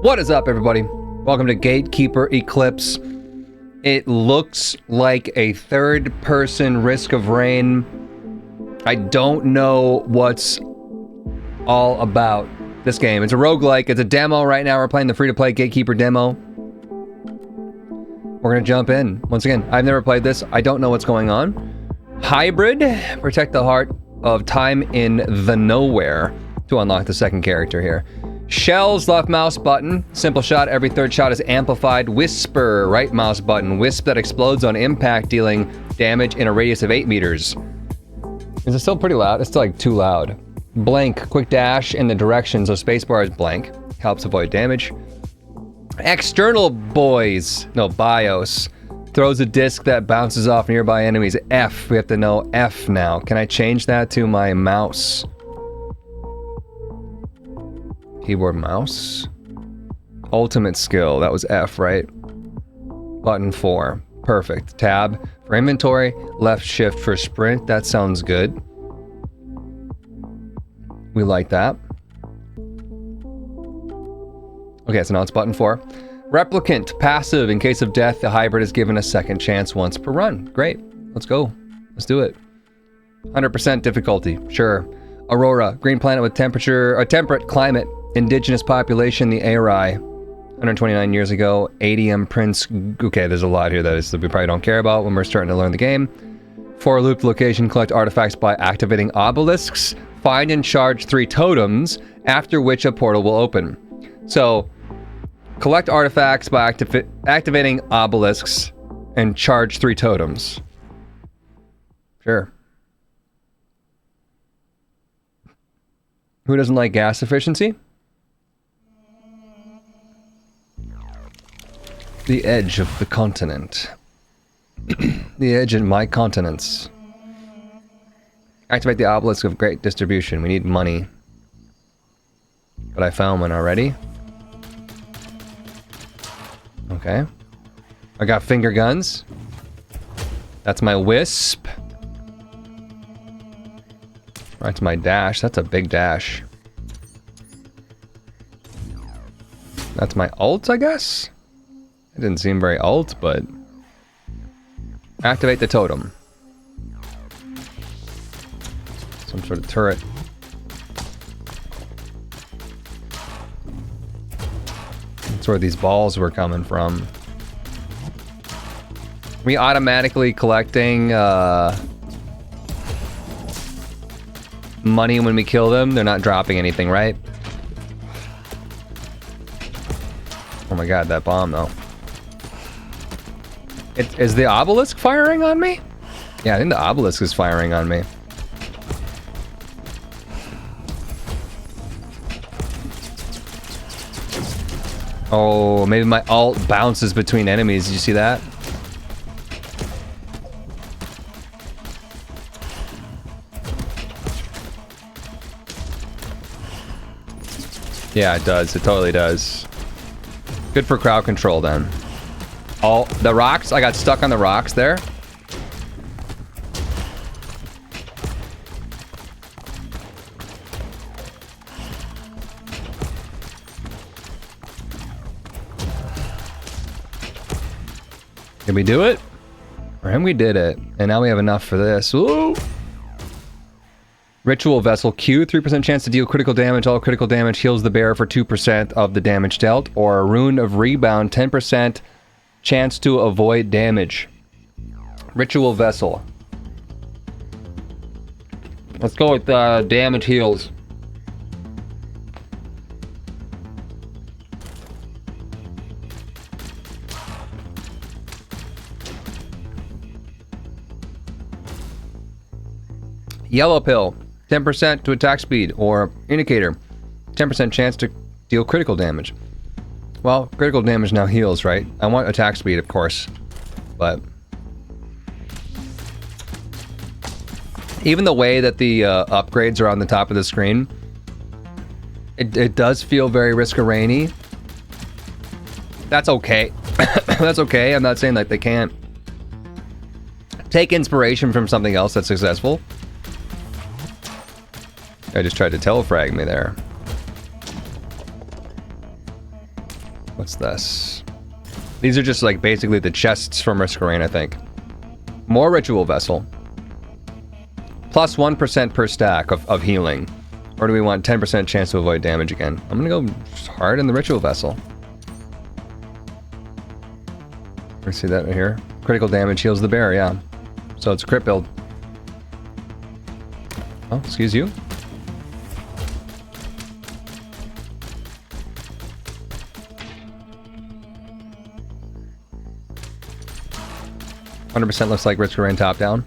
What is up, everybody? Welcome to Gatekeeper Eclipse. It looks like a third-person Risk of Rain. I don't know what's all about this game. It's a roguelike. It's a demo right now. We're playing the free-to-play Gatekeeper demo. We're gonna jump in. Once again, I've never played this. I don't know what's going on. Hybrid. Protect the heart of time in the nowhere to unlock the second character here. Shells, left mouse button. Simple shot, every third shot is amplified. Whisper, right mouse button. Wisp that explodes on impact, dealing damage in a radius of 8 meters. Is it still pretty loud? It's still like too loud. Blank, quick dash in the direction, so spacebar is blank. Helps avoid damage. External BIOS. Throws a disc that bounces off nearby enemies. F, we have to know F now. Can I change that to my mouse? Keyboard, mouse. Ultimate skill, that was F, right? Button 4, perfect. Tab for inventory, left shift for sprint, that sounds good. We like that. Okay, so now it's button 4. Replicant, passive, in case of death, the hybrid is given a second chance once per run. Great, let's go, let's do it. 100% difficulty, sure. Aurora, green planet with temperate climate. Indigenous population, the Arai. 129 years ago, ADM Prince. Okay, there's a lot here that we probably don't care about when we're starting to learn the game. For loop location, collect artifacts by activating obelisks. Find and charge 3 totems, after which a portal will open. So, collect artifacts by activating obelisks and charge 3 totems. Sure. Who doesn't like gas efficiency? The edge of the continent. The edge in my continents. Activate the obelisk of great distribution. We need money. But I found one already. Okay. I got finger guns. That's my wisp. That's my dash. That's a big dash. That's my ult, I guess? It didn't seem very ult, but... Activate the totem. Some sort of turret. That's where these balls were coming from. We automatically collecting, money when we kill them. They're not dropping anything, right? Oh my god, that bomb though. Is the obelisk firing on me? Yeah, I think the obelisk is firing on me. Oh, maybe my ult bounces between enemies. Did you see that? Yeah, it does. It totally does. Good for crowd control then. Oh, the rocks. I got stuck on the rocks there. Did we do it? And we did it. And now we have enough for this. Woo! Ritual Vessel Q, 3% chance to deal critical damage. All critical damage heals the bearer for 2% of the damage dealt. Or a Rune of Rebound, 10% chance to avoid damage. Ritual Vessel. Let's go with damage heals. Yellow Pill. 10% to attack speed, or indicator, 10% chance to deal critical damage. Well, critical damage now heals, right? I want attack speed, of course, but even the way that the upgrades are on the top of the screen, it does feel very Risk of Rainy. That's okay. That's okay. I'm not saying that they can't take inspiration from something else that's successful. I just tried to telefrag me there. What's this? These are just like basically the chests from Risk of Rain, I think. More Ritual Vessel. Plus 1% per stack of healing. Or do we want 10% chance to avoid damage again? I'm gonna go hard in the Ritual Vessel. Let's see that right here. Critical damage heals the bear, yeah. So it's a crit build. Oh, excuse you. %, looks like Risk of Rain top down.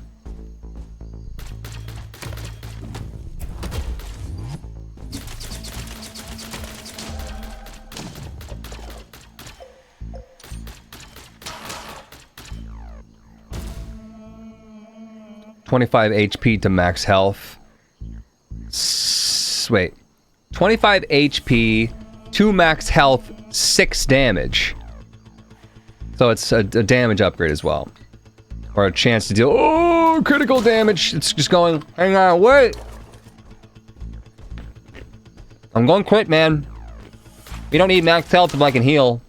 $25 HP to max health. Wait. 25 HP to max health, 6 damage. So it's a damage upgrade as well. Or a chance to deal... Oh, critical damage. It's just going... Hang on, wait. I'm going crit, man. We don't need max health if I can heal.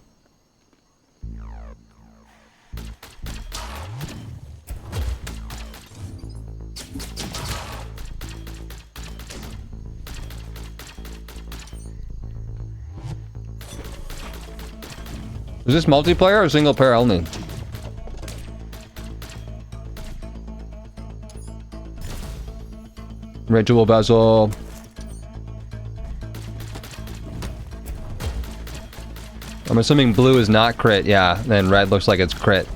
Is this multiplayer or single player only? Ritual Vessel. I'm assuming blue is not crit, yeah. Then red looks like it's crit.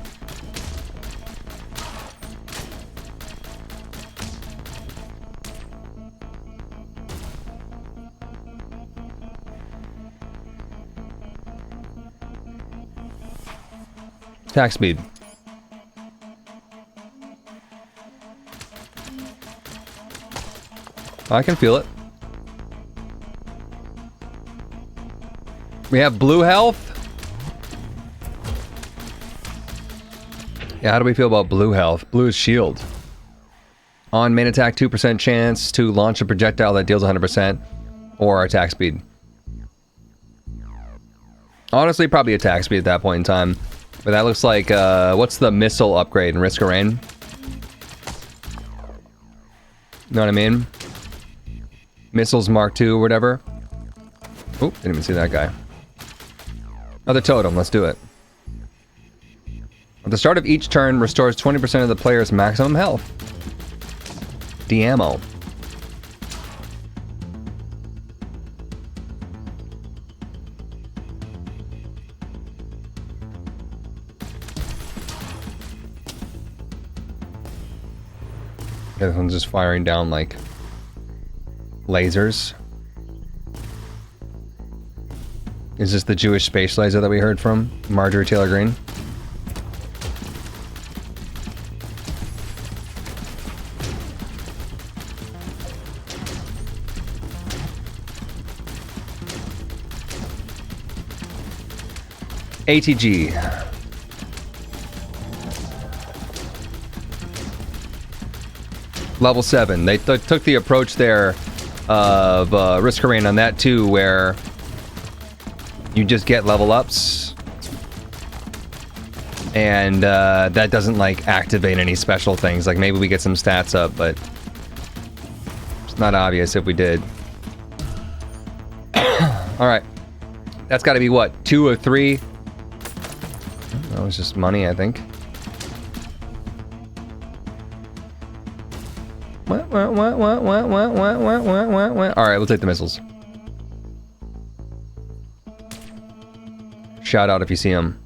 Attack speed. I can feel it. We have blue health. Yeah, how do we feel about blue health? Blue is shield. On main attack, 2% chance to launch a projectile that deals 100%. Or attack speed. Honestly, probably attack speed at that point in time. But that looks like, what's the missile upgrade in Risk of Rain? You know what I mean? Missiles Mark II or whatever. Oop, didn't even see that guy. Another totem, let's do it. At the start of each turn, restores 20% of the player's maximum health. D-ammo. This one's just firing down like lasers. Is this the Jewish space laser that we heard from Marjorie Taylor Greene? ATG. Level 7. They took the approach there of Risk of Rain on that too, where you just get level ups. And that doesn't like activate any special things. Like maybe we get some stats up, but it's not obvious if we did. Alright. That's got to be what? 2 or 3? That was just money, I think. Alright, we'll take the missiles. Shout out if you see them.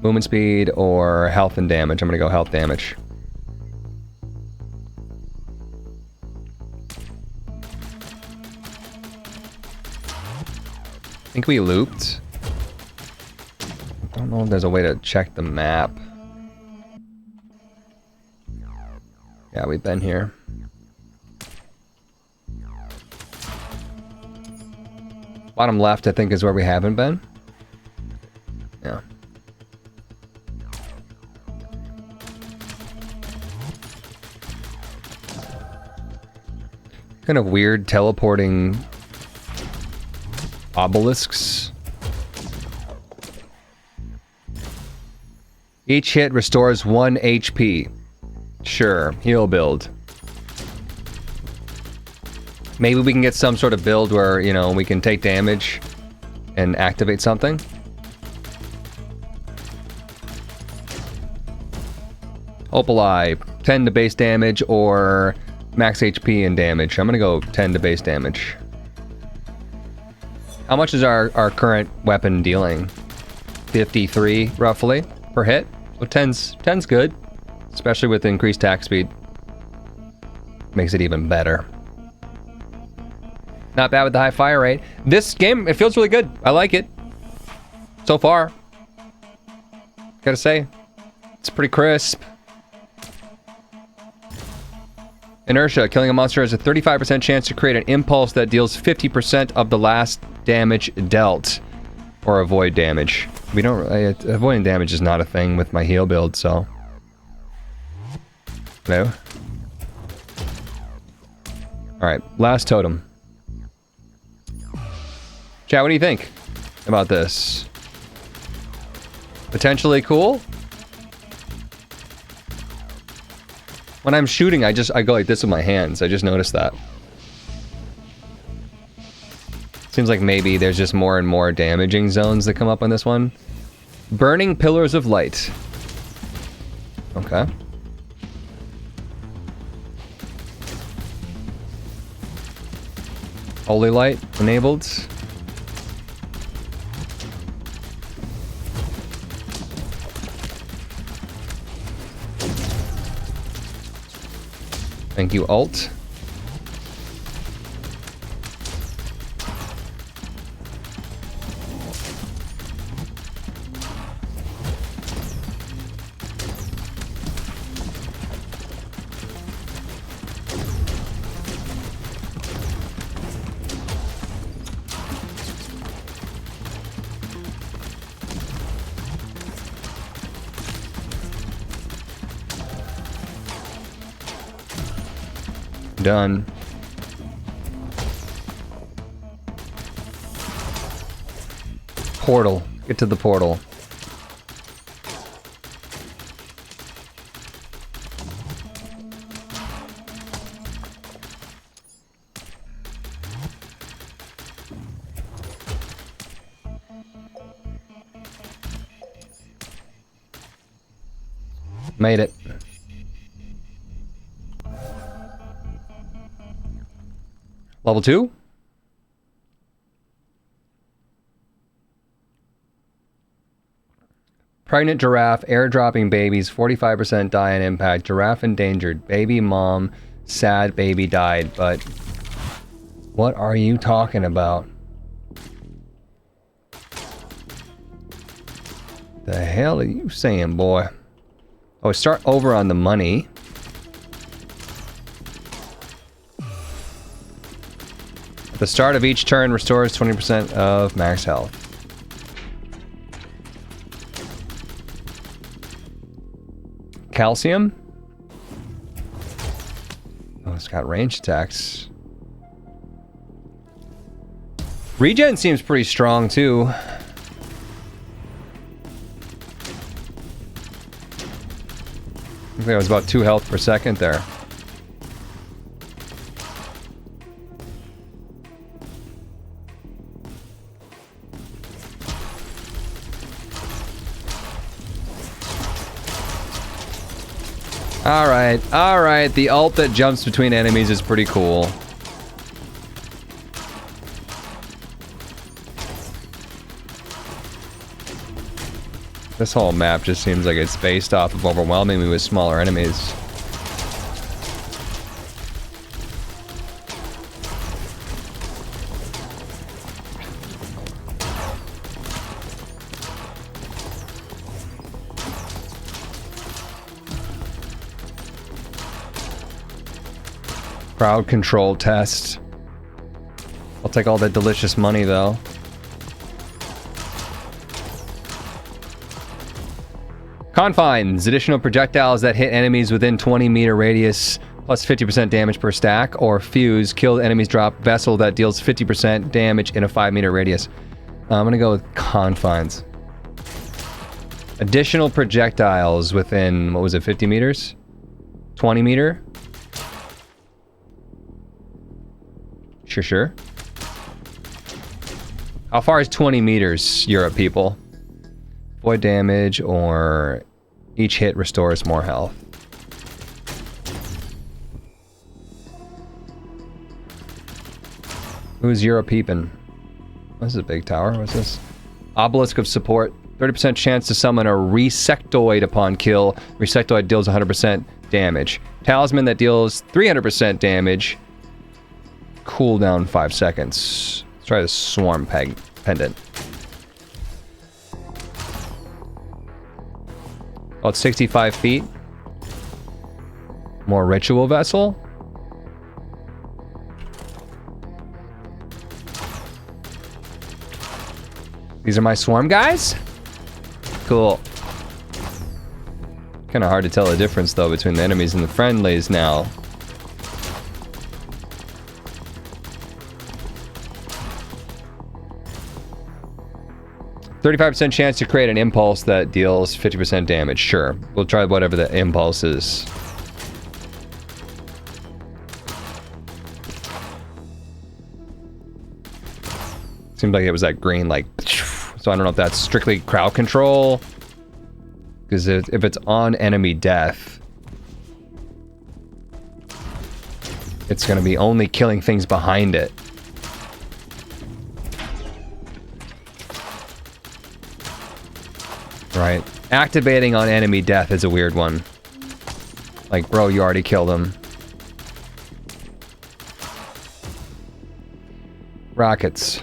Movement speed or health and damage. I'm gonna go health damage. I think we looped. I don't know if there's a way to check the map. Yeah, we've been here. Bottom left, I think, is where we haven't been. Yeah. Kind of weird teleporting obelisks. Each hit restores 1 HP. Sure, heal build. Maybe we can get some sort of build where, you know, we can take damage and activate something. Opal Eye, 10 to base damage or max HP and damage. I'm gonna go 10 to base damage. How much is our current weapon dealing? 53 roughly per hit. So 10's good, especially with increased attack speed. Makes it even better. Not bad with the high fire rate. This game, it feels really good. I like it. So far. Gotta say, it's pretty crisp. Inertia. Killing a monster has a 35% chance to create an impulse that deals 50% of the last damage dealt. Or avoid damage. We don't... avoiding damage is not a thing with my heal build, so... No. Alright, last totem. Chat, what do you think about this? Potentially cool? When I'm shooting, I go like this with my hands. I just noticed that. Seems like maybe there's just more and more damaging zones that come up on this one. Burning Pillars of Light. Okay. Holy Light enabled. Thank you, Alt. Done. Portal. Get to the portal. Made it. Level 2? Pregnant giraffe, airdropping babies, 45% die on impact. Giraffe endangered. Baby mom, sad baby died, but... What are you talking about? The hell are you saying, boy? Oh, start over on the money. The start of each turn restores 20% of max health. Calcium? Oh, it's got range attacks. Regen seems pretty strong too. I think it was about 2 health per second there. Alright, the ult that jumps between enemies is pretty cool. This whole map just seems like it's based off of overwhelming me with smaller enemies. Crowd control test. I'll take all that delicious money though. Confines. Additional projectiles that hit enemies within 20-meter radius plus 50% damage per stack, or fuse. Killed enemies drop vessel that deals 50% damage in a 5-meter radius. I'm gonna go with confines. Additional projectiles within, what was it, 50 meters? 20 meter? Sure. How far is 20 meters, Europe people? Void damage or each hit restores more health. Who's Europe peeping? This is a big tower. What's this? Obelisk of support. 30% chance to summon a Resectoid upon kill. Resectoid deals 100% damage. Talisman that deals 300% damage. Cooldown 5 seconds. Let's try the Swarm Pendant. Oh, it's 65 feet. More Ritual Vessel. These are my swarm guys? Cool. Kind of hard to tell the difference, though, between the enemies and the friendlies now. "35% chance to create an impulse that deals 50% damage." Sure. We'll try whatever the impulse is. Seemed like it was that green, like... So I don't know if that's strictly crowd control. Because if it's on enemy death, it's going to be only killing things behind it. Right. Activating on enemy death is a weird one. Like, bro, you already killed him. Rockets.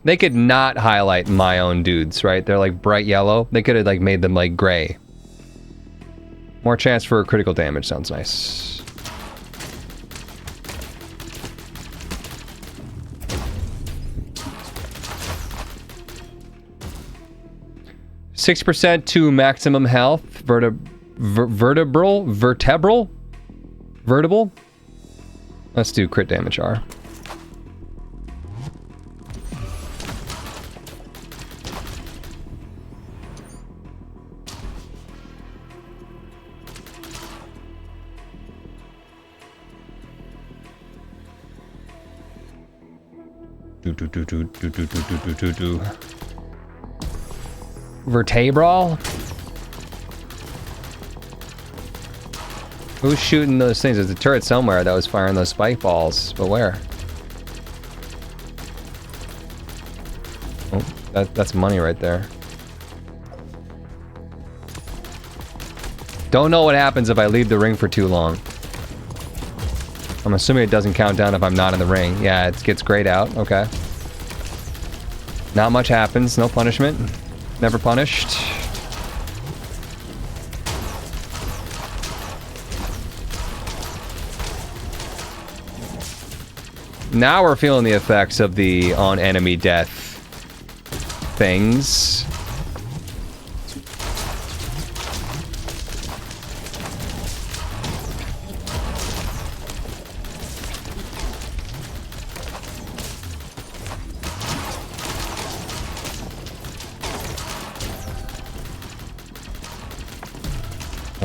They could not highlight my own dudes, right? They're like bright yellow. They could have like made them like gray. More chance for critical damage sounds nice. %6 to maximum health. Vertebral? Let's do crit damage R. Vertebral? Who's shooting those things? There's a turret somewhere that was firing those spike balls, but where? Oh, that's money right there. Don't know what happens if I leave the ring for too long. I'm assuming it doesn't count down if I'm not in the ring. Yeah, it gets grayed out. Okay. Not much happens. No punishment. Never punished. Now we're feeling the effects of the on enemy death things.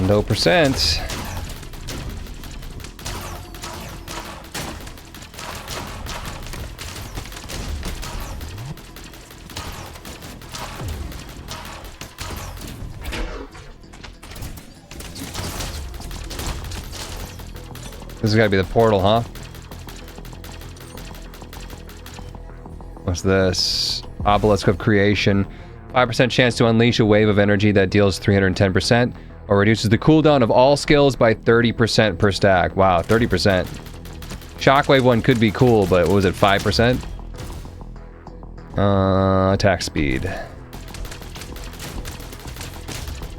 No percent. This has got to be the portal, huh? What's this? Obelisk of Creation. 5% chance to unleash a wave of energy that deals 310%. Or reduces the cooldown of all skills by 30% per stack. Wow, 30%. Shockwave one could be cool, but what was it, 5%? Attack speed.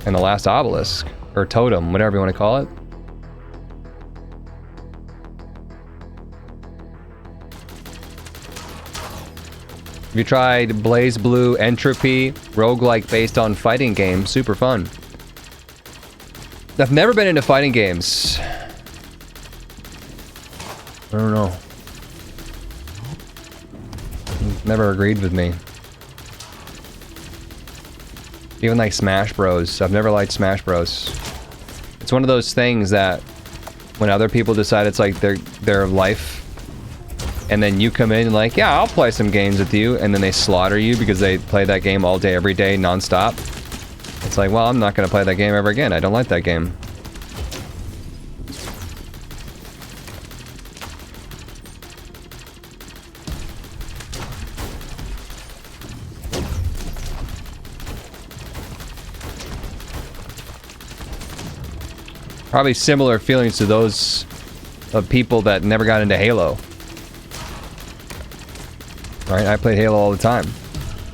And the last obelisk. Or totem, whatever you want to call it. Have you tried Blaze Blue Entropy? Roguelike based on fighting game. Super fun. I've never been into fighting games. I don't know. Never agreed with me. Even like Smash Bros. I've never liked Smash Bros. It's one of those things that when other people decide it's like their life, and then you come in and like, yeah, I'll play some games with you, and then they slaughter you because they play that game all day, every day, non-stop. It's like, well, I'm not gonna play that game ever again. I don't like that game. Probably similar feelings to those of people that never got into Halo. Right? I played Halo all the time.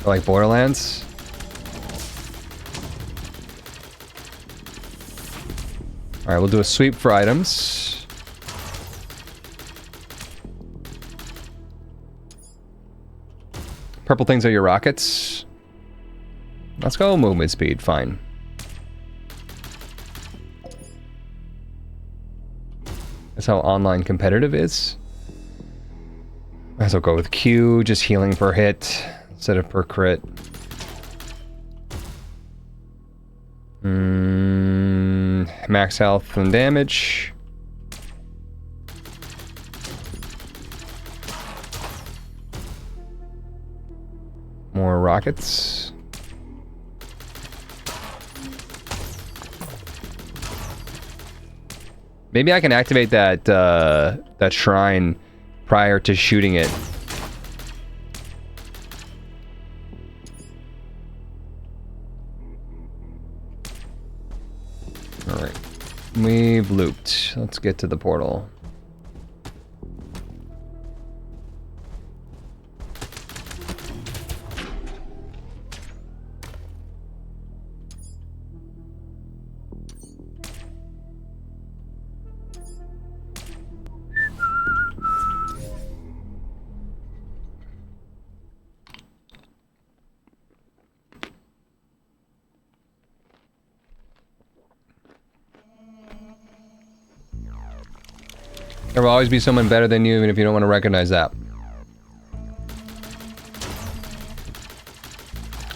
I like Borderlands. Alright, we'll do a sweep for items. Purple things are your rockets. Let's go movement speed, fine. That's how online competitive is. Might as well go with Q, just healing per hit instead of per crit. Max health and damage. More rockets. Maybe I can activate that that shrine prior to shooting it. All right, we've looped. Let's get to the portal. There will always be someone better than you, even if you don't want to recognize that.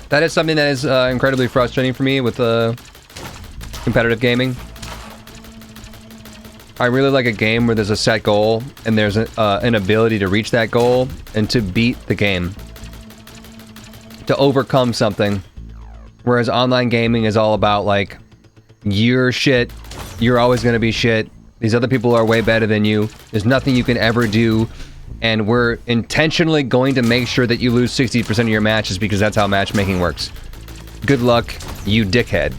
That is something that is incredibly frustrating for me with competitive gaming. I really like a game where there's a set goal, and there's an ability to reach that goal, and to beat the game. To overcome something. Whereas online gaming is all about, like, you're shit, you're always gonna be shit, these other people are way better than you. There's nothing you can ever do. And we're intentionally going to make sure that you lose 60% of your matches because that's how matchmaking works. Good luck, you dickhead.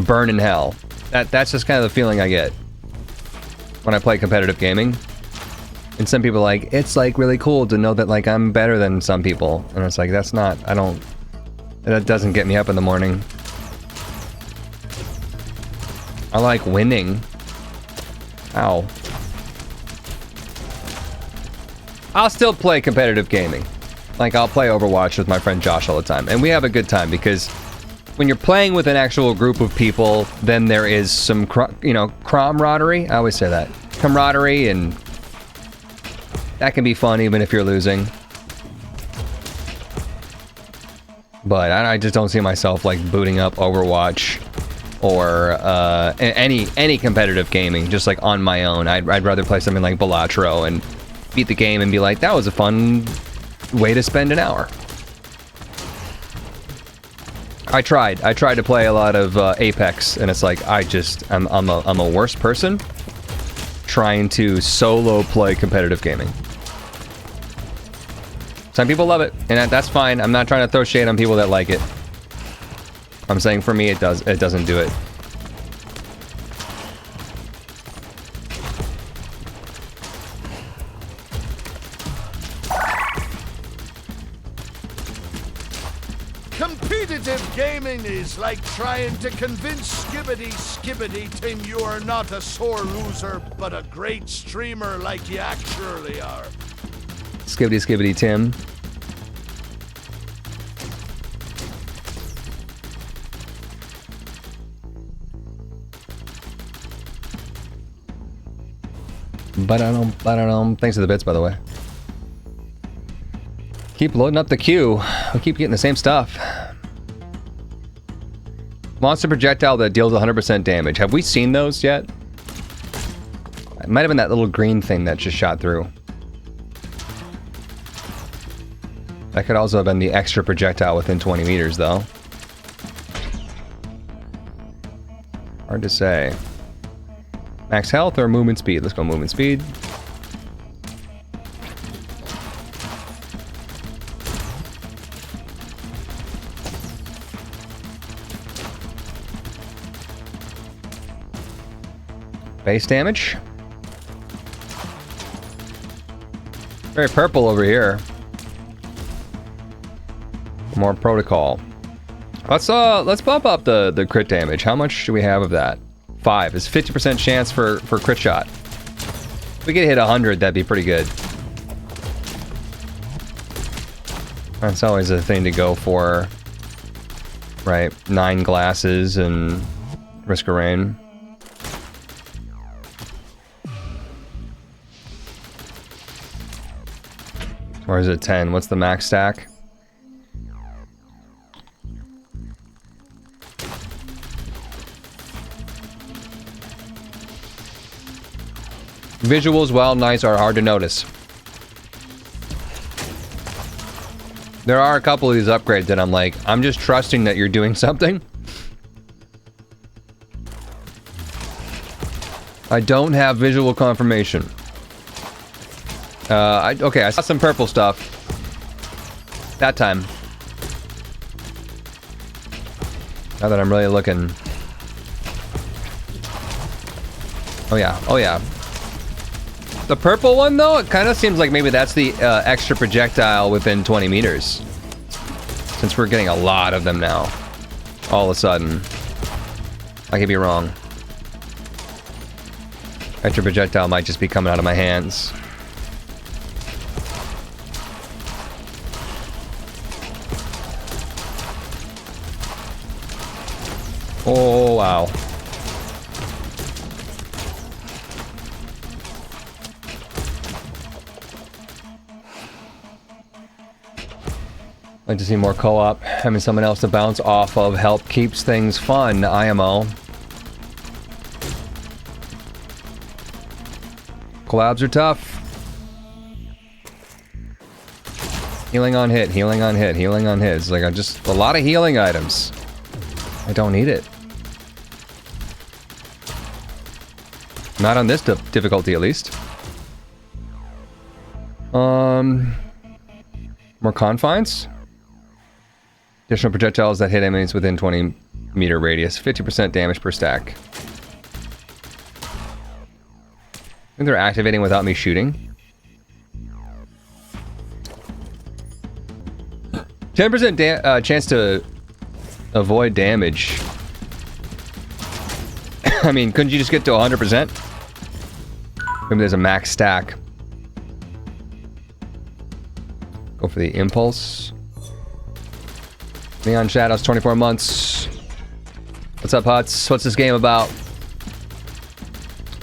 Burn in hell. That's just kind of the feeling I get when I play competitive gaming. And some people are like, it's like really cool to know that like I'm better than some people. And it's like, that's not, that doesn't get me up in the morning. I like winning. Ow. I'll still play competitive gaming. Like, I'll play Overwatch with my friend Josh all the time. And we have a good time because when you're playing with an actual group of people, then there is some, camaraderie. I always say that. Camaraderie, and that can be fun even if you're losing. But I just don't see myself, like, booting up Overwatch or any competitive gaming, just like on my own. I'd rather play something like Balatro and beat the game and be like, that was a fun way to spend an hour. I tried to play a lot of Apex, and it's like I'm a worse person trying to solo play competitive gaming. Some people love it, and that's fine. I'm not trying to throw shade on people that like it. I'm saying for me, it doesn't do it. Competitive gaming is like trying to convince Skibbity Tim you are not a sore loser, but a great streamer like you actually are. Skibbity Tim. Thanks for the bits, by the way. Keep loading up the queue. We keep getting the same stuff. Monster projectile that deals 100% damage. Have we seen those yet? It might have been that little green thing that just shot through. That could also have been the extra projectile within 20 meters, though. Hard to say. Max health or movement speed? Let's go movement speed. Base damage. Very purple over here. More protocol. Let's bump up the crit damage. How much do we have of that? 5. It's 50% chance for crit shot. If we could hit 100, that'd be pretty good. That's always a thing to go for. Right, 9 glasses and Risk of Rain. Or is it 10? What's the max stack? Visuals, while nice, are hard to notice. There are a couple of these upgrades that I'm like, I'm just trusting that you're doing something. I don't have visual confirmation. Okay, I saw some purple stuff. That time. Now that I'm really looking. Oh yeah, oh yeah. The purple one, though, it kind of seems like maybe that's the extra projectile within 20 meters. Since we're getting a lot of them now. All of a sudden. I could be wrong. Extra projectile might just be coming out of my hands. Oh, wow. Like to see more co-op. Having someone else to bounce off of help keeps things fun, IMO. Collabs are tough. Healing on hit, healing on hit, healing on hit. It's like just a lot of healing items. I don't need it. Not on this difficulty, at least. More confines. Additional projectiles that hit enemies within 20 meter radius. 50% damage per stack. I think they're activating without me shooting. 10% chance to avoid damage. I mean, couldn't you just get to 100%? Maybe there's a max stack. Go for the impulse. Neon Shadows, 24 months. What's up, Huts? What's this game about?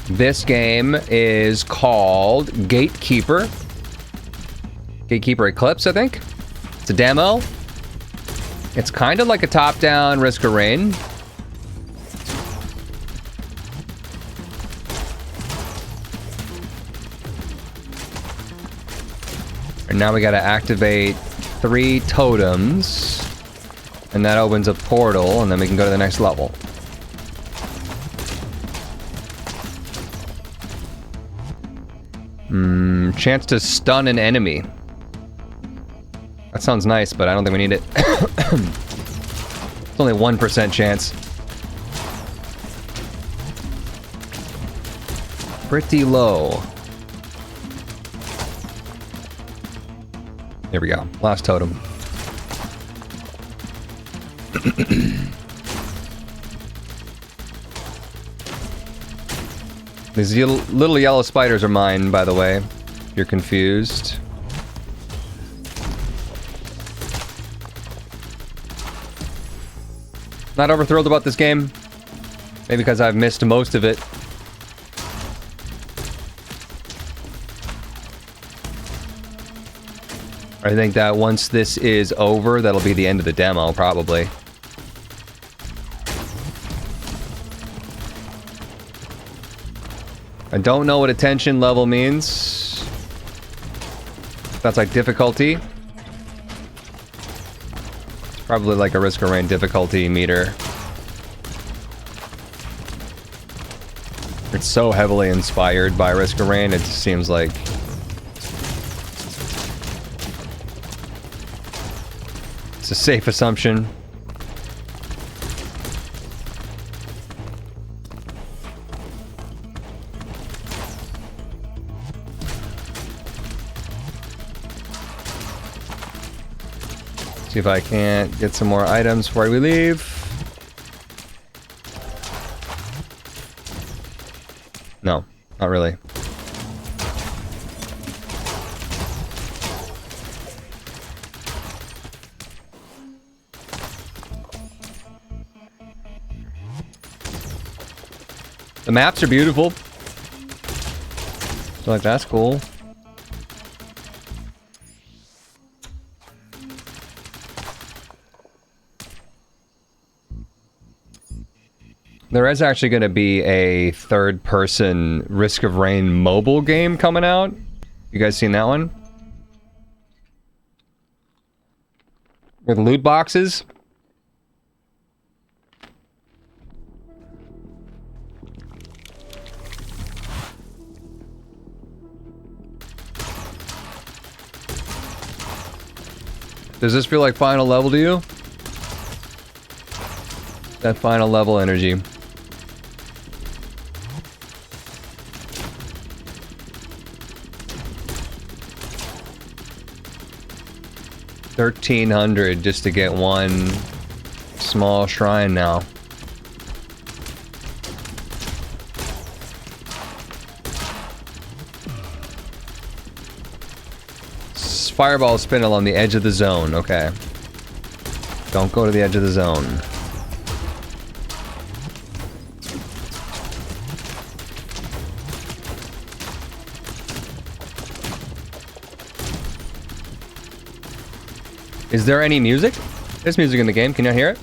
This game is called Gatekeeper. Gatekeeper Eclipse, I think. It's a demo. It's kind of like a top-down Risk of Rain. And now we gotta activate 3 totems. And that opens a portal, and then we can go to the next level. Chance to stun an enemy. That sounds nice, but I don't think we need it. It's only 1% chance. Pretty low. There we go. Last totem. These little yellow spiders are mine, by the way, if you're confused. Not over thrilled about this game. Maybe because I've missed most of it. I think that once this is over, that'll be the end of the demo, probably. I don't know what attention level means. That's like difficulty. It's probably like a Risk of Rain difficulty meter. It's so heavily inspired by Risk of Rain, it just seems like... It's a safe assumption. See if I can't get some more items before we leave. No, not really. The maps are beautiful. So like that's cool. There is actually going to be a third-person Risk of Rain mobile game coming out. You guys seen that one? With loot boxes? Does this feel like final level to you? That final level energy. $1,300 just to get one small shrine now. Fireball spinel on the edge of the zone. Okay. Don't go to the edge of the zone. Is there any music? There's music in the game. Can you hear it?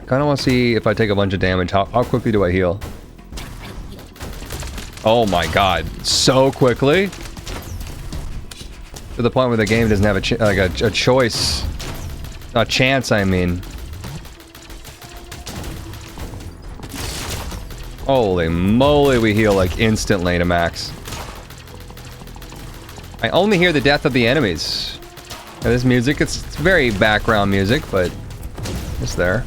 I kind of want to see if I take a bunch of damage. How quickly do I heal? Oh my god. So quickly. To the point where the game doesn't have a choice. A chance, I mean. Holy moly, we heal like instantly to max. I only hear the death of the enemies. Now, this music, it's very background music, but it's there.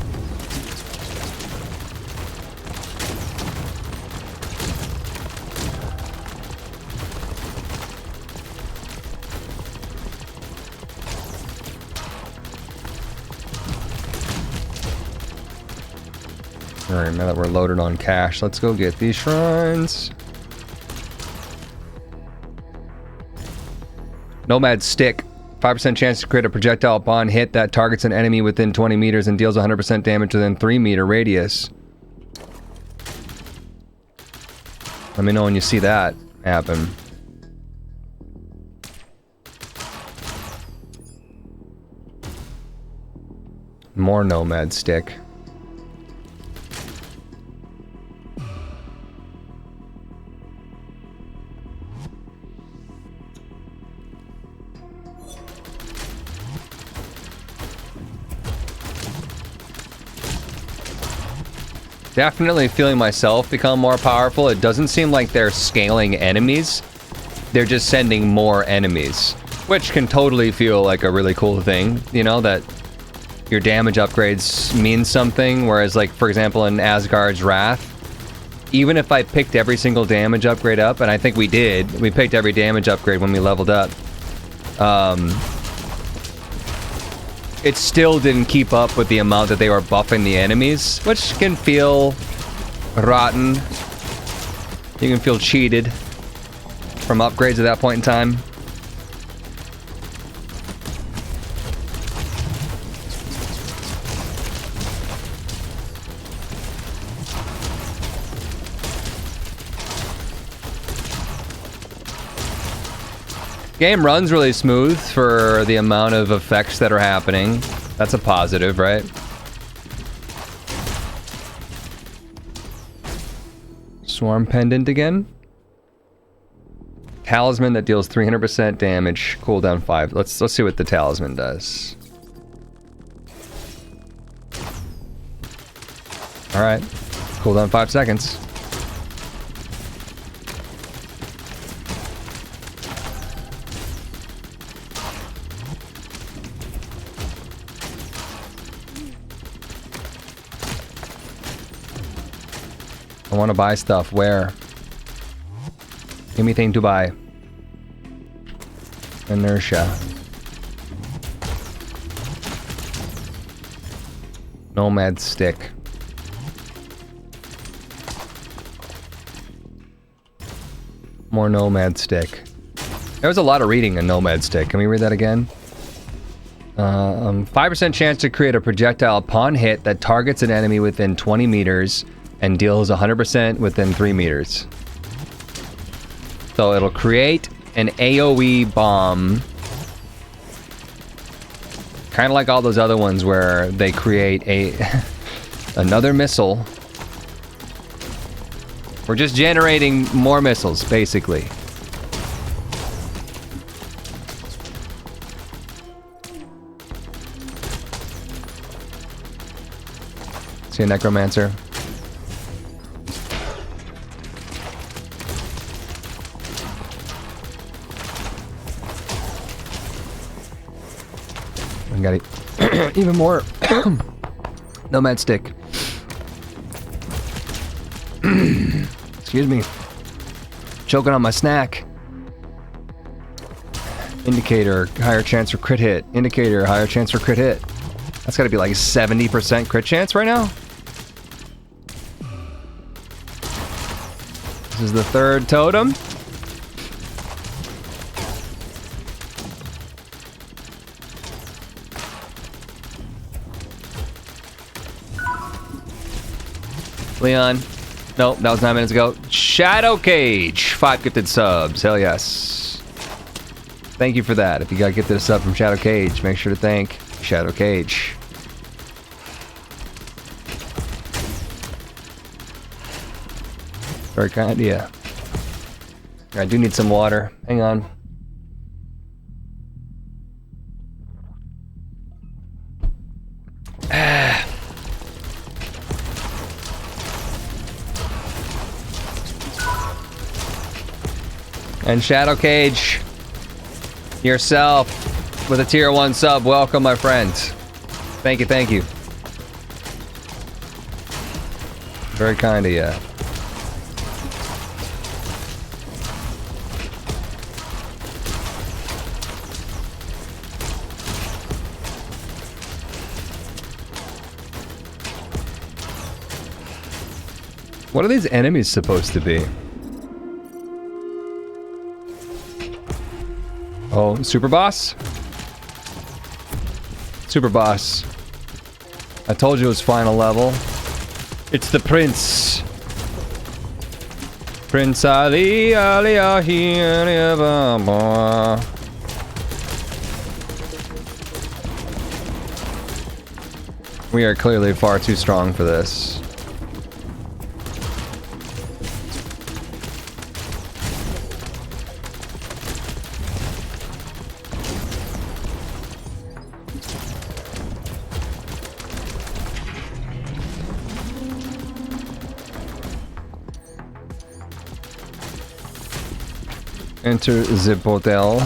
Alright, now that we're loaded on cash, let's go get these shrines. Nomad Stick. 5% chance to create a projectile upon hit that targets an enemy within 20 meters and deals 100% damage within 3-meter radius. Let me know when you see that happen. More Nomad Stick. Definitely feeling myself become more powerful. It doesn't seem like they're scaling enemies. They're just sending more enemies. Which can totally feel like a really cool thing. You know, that your damage upgrades mean something. Whereas, like, for example, in Asgard's Wrath, even if I picked every single damage upgrade up, and I think we did, we picked every damage upgrade when we leveled up, it still didn't keep up with the amount that they were buffing the enemies, which can feel rotten. You can feel cheated from upgrades at that point in time. Game runs really smooth for the amount of effects that are happening. That's a positive, right? Swarm Pendant again. Talisman that deals 300% damage, cooldown 5. Let's see what the talisman does. All right, cooldown 5 seconds. I want to buy stuff. Where? Give me thing to buy. Inertia. Nomad stick. More nomad stick. There was a lot of reading in nomad stick. Can we read that again? 5% chance to create a projectile upon hit that targets an enemy within 20 meters and deals 100% within 3 meters. So it'll create an AoE bomb. Kind of like all those other ones where they create another missile. We're just generating more missiles, basically. See a necromancer. I got it. Even more. Nomad stick. Excuse me. Choking on my snack. Indicator, higher chance for crit hit. Indicator, higher chance for crit hit. That's gotta be like 70% crit chance right now. This is the third totem. Leon. Nope, that was 9 minutes ago. Shadow Cage. 5 gifted subs. Hell yes. Thank you for that. If you got gifted a sub from Shadow Cage, make sure to thank Shadow Cage. Very kind of you. I do need some water. Hang on. And Shadow Cage, yourself with a tier 1 sub. Welcome, my friend. Thank you, thank you. Very kind of you. What are these enemies supposed to be? Oh, Super Boss? Super Boss. I told you it was final level. It's the Prince. Prince Ali, Ali, Ali, Ali, Baba. We are clearly far too strong for this. Enter the portal.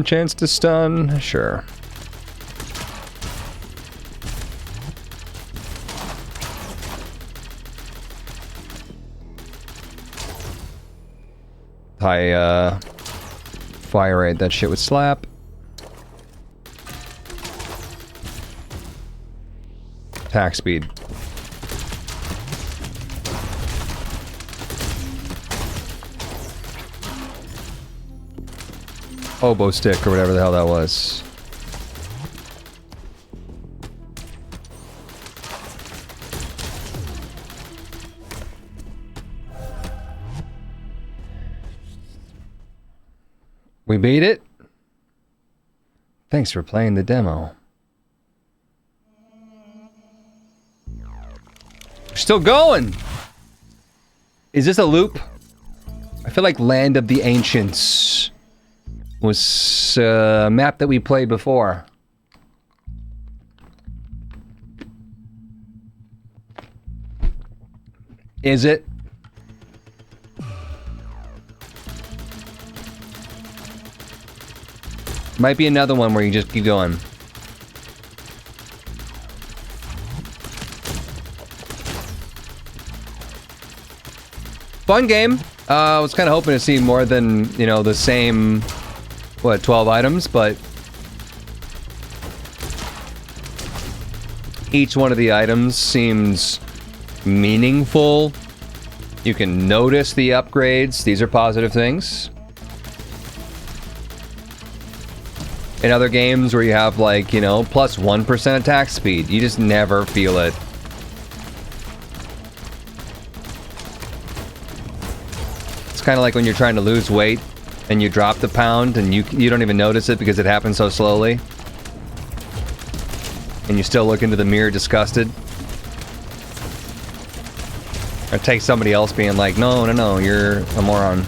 Chance to stun? Sure. High fire rate, that shit would slap. Attack speed. Oboe stick or whatever the hell that was. We beat it? Thanks for playing the demo. We're still going! Is this a loop? I feel like Land of the Ancients was a map that we played before. Is it? Might be another one where you just keep going. Fun game. I was kind of hoping to see more than, you know, the same, what, 12 items, but each one of the items seems meaningful. You can notice the upgrades. These are positive things. In other games where you have, like, you know, plus 1% attack speed, you just never feel it. It's kind of like when you're trying to lose weight and you drop the pound and you don't even notice it because it happens so slowly. And you still look into the mirror disgusted. Or take somebody else being like, no, no, no, you're a moron.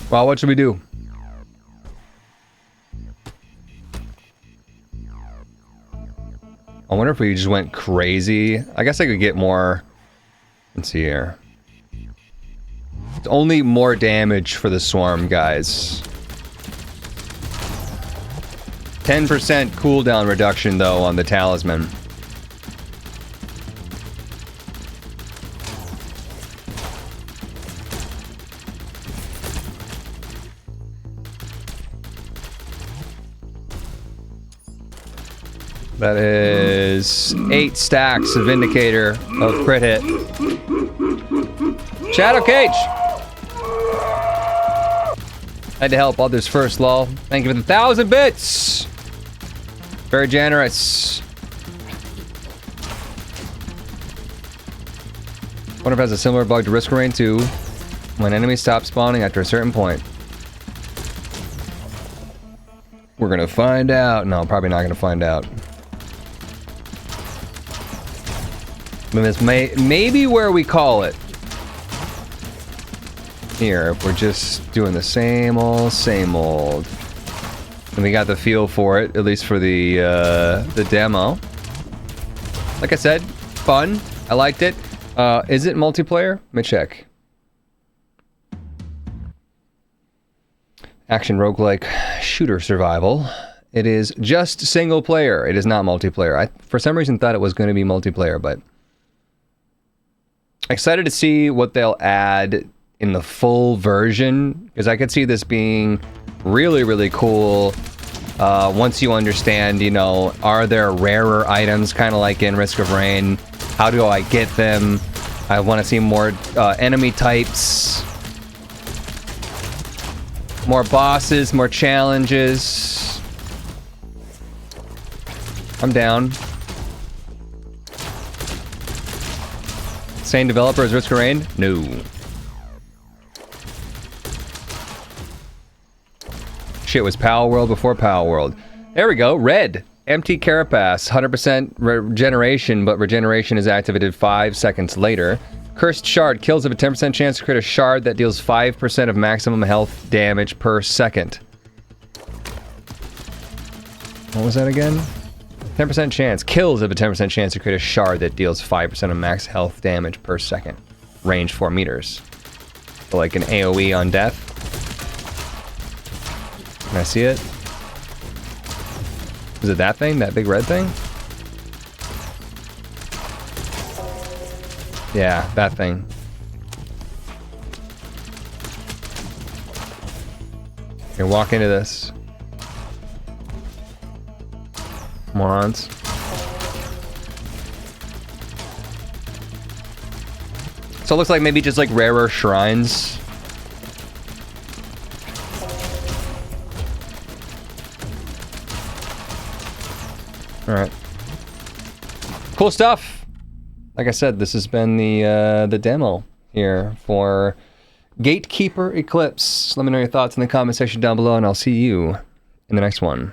Well, what should we do? I wonder if we just went crazy. I guess I could get more. Let's see here. It's only more damage for the swarm, guys. 10% cooldown reduction, though, on the talisman. That is 8 stacks of indicator of crit hit. Shadow Cage! Had to help others first, lol. Thank you for the 1,000 bits! Very generous. Wonder if it has a similar bug to Risk of Rain 2 when enemies stop spawning after a certain point. We're gonna find out. No, probably not gonna find out. I mean, this may be where we call it. Here, if we're just doing the same old, same old. And we got the feel for it, at least for the demo. Like I said, fun. I liked it. Is it multiplayer? Let me check. Action roguelike shooter survival. It is just single player. It is not multiplayer. I, for some reason, thought it was going to be multiplayer, but... Excited to see what they'll add in the full version, because I could see this being really, really cool once you understand, you know, are there rarer items, kind of like in Risk of Rain? How do I get them? I want to see more enemy types, more bosses, more challenges. I'm down. Same developer as Risk of Rain? No. Shit was Power World before Power World. There we go. Red. Empty Carapace. 100% regeneration, but regeneration is activated 5 seconds later. Cursed Shard. Kills have a 10% chance to create a shard that deals 5% of maximum health damage per second. What was that again? 10% chance. Kills have a 10% chance to create a shard that deals 5% of max health damage per second. Range 4 meters. So like an AoE on death. Can I see it? Is it that thing? That big red thing? Yeah, that thing. Here, walk into this. Morons. So it looks like maybe just like rarer shrines. All right. Cool stuff. Like I said, this has been the demo here for Gatekeeper Eclipse. Let me know your thoughts in the comment section down below, and I'll see you in the next one.